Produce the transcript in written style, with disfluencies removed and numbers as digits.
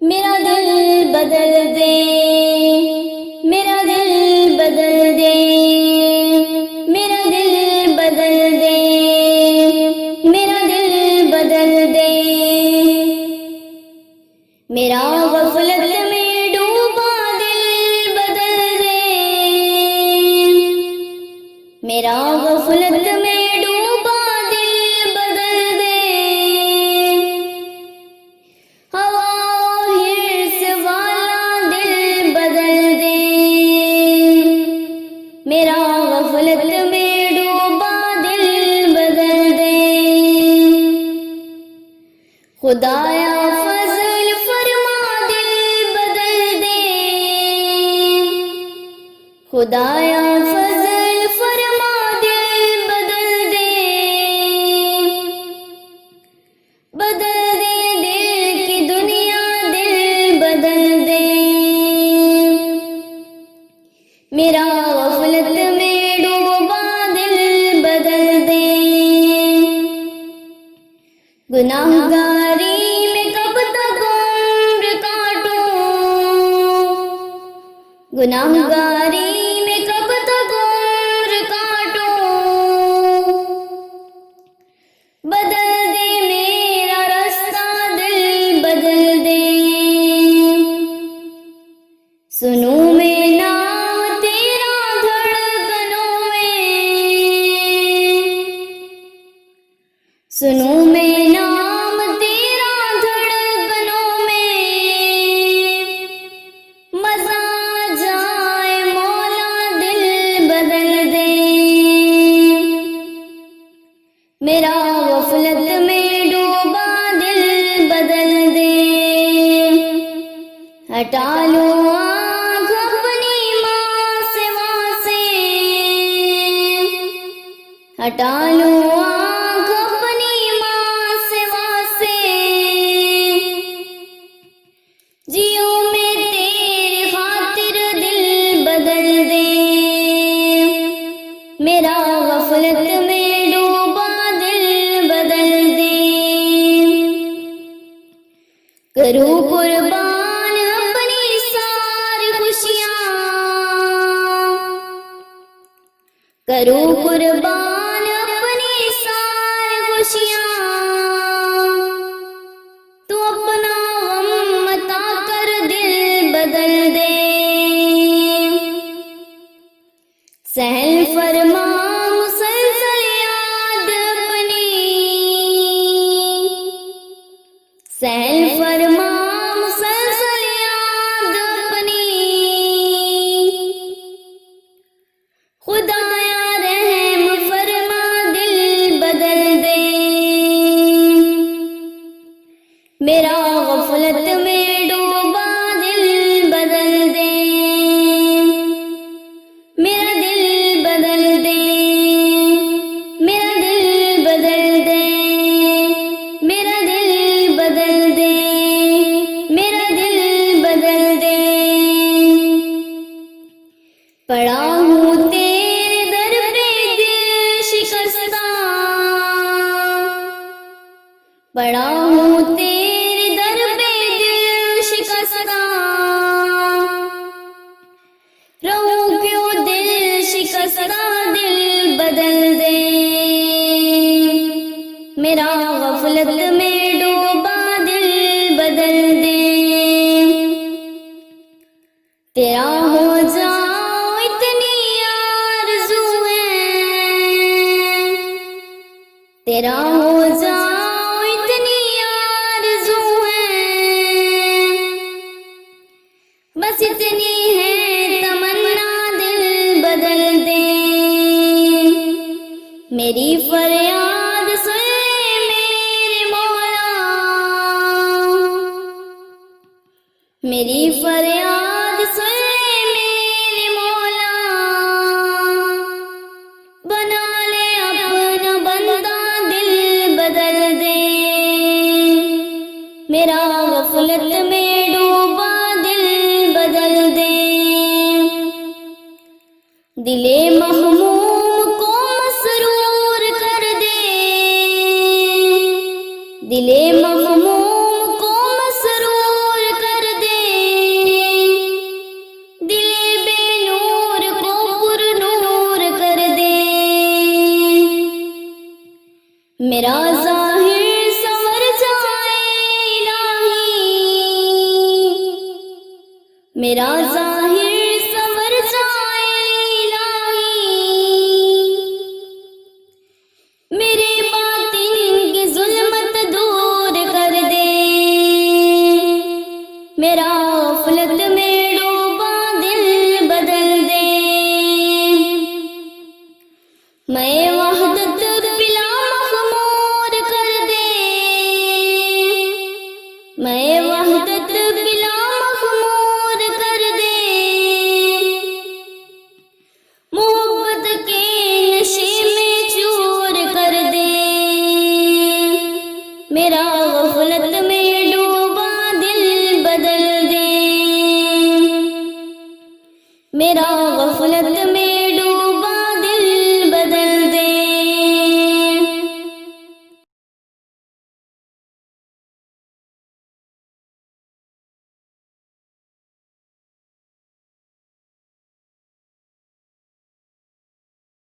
मेरा दिल बदल दे, मेरा दिल बदल दे, मेरा दिल बदल दे, मेरा दिल बदल दे। मेरा गफलत में डूबा दिल बदल दे, मेरा गफलत में डूबा दिल बदल दे। हवा हिर्स वाला दिल बदल दे, मेरा गफलत में डूबा दिल बदल दे। खुदाया फजल फरमा दिल बदल दे, खुदाया फजल फरमा दिल बदल दे। बदल दे दिल की दुनिया, दिल बदल दे। मेरा गफलत में डूबा दिल बदल दे। गुनाहगारी में कब तक उम्र काटूं, गुनाहगारी में कब तक उम्र काटूं। बदल दे मेरा रास्ता, दिल बदल दे। सुनूं मैं नाम तेरा धड़कनों में, सुनूं मैं नाम तेरा धड़कनों में। मजा जाए मौला, दिल बदल दे। मेरा गफलत में डूबा दिल बदल दे। हटा लो आँख अपनी माँ से वहाँ से, हटा लो आँख अपनी माँ से वहाँ से। जियो में तेरी खातिर, दिल बदल दे। मेरा गफलत में डूबा दिल बदल दे। करूँ कुर्बान अपनी सारी खुशियाँ, करूँ कुर्बान अपनी सारी खुशियाँ। तू अपना गम मता कर, दिल बदल दे। सहल फरमा मुसलसल याद अपनी, सहल फरमा मुसलसल याद अपनी। खुदाया रहम फरमा, दिल बदल दे। मेरा गफलत में डूबा दिल बदल दे। मेरा दिल बदल दे, मेरा दिल बदल दे, मेरा दिल बदल दे, मेरा दिल बदल दे। पड़ा हूँ तेरे दर पे दिल शिकस्ता, पड़ा हूँ तेरे दर पे दिल शिकस्ता। रहूं क्यों दिल शिकस्ता, दिल बदल दे। मेरा गफलत में डूबा दिल बदल दे। तेरा हो जाऊं इतनी आरज़ू है, तेरा हो जाऊं इतनी आरज़ू है। बस इतनी है तमन्ना, दिल बदल दे। मेरी फरियाद सुन ले मेरे मौला, मेरी फरियाद सुन ले मेरे मौला। बना ले अपना बंदा, दिल बदल दे। मेरा गफलत में डूबा दिल बदल दे। दिले महमूम को मसरूर कर दे, दिले महमूम को मसरूर कर मेरा ज़ाहिर संवर जाए इलाही, मेरे बातिन की जुल्मत दूर कर दे, मेरा गफलत में डूबा दिल बदल दे। मैं वहदत पिला मखमूर कर दे, मैं वहदत पिला मखमूर कर दे, मोहब्बत के नशे में चूर कर दे, मेरा गफलत में डूबा दिल बदल दे, मेरा गफलत में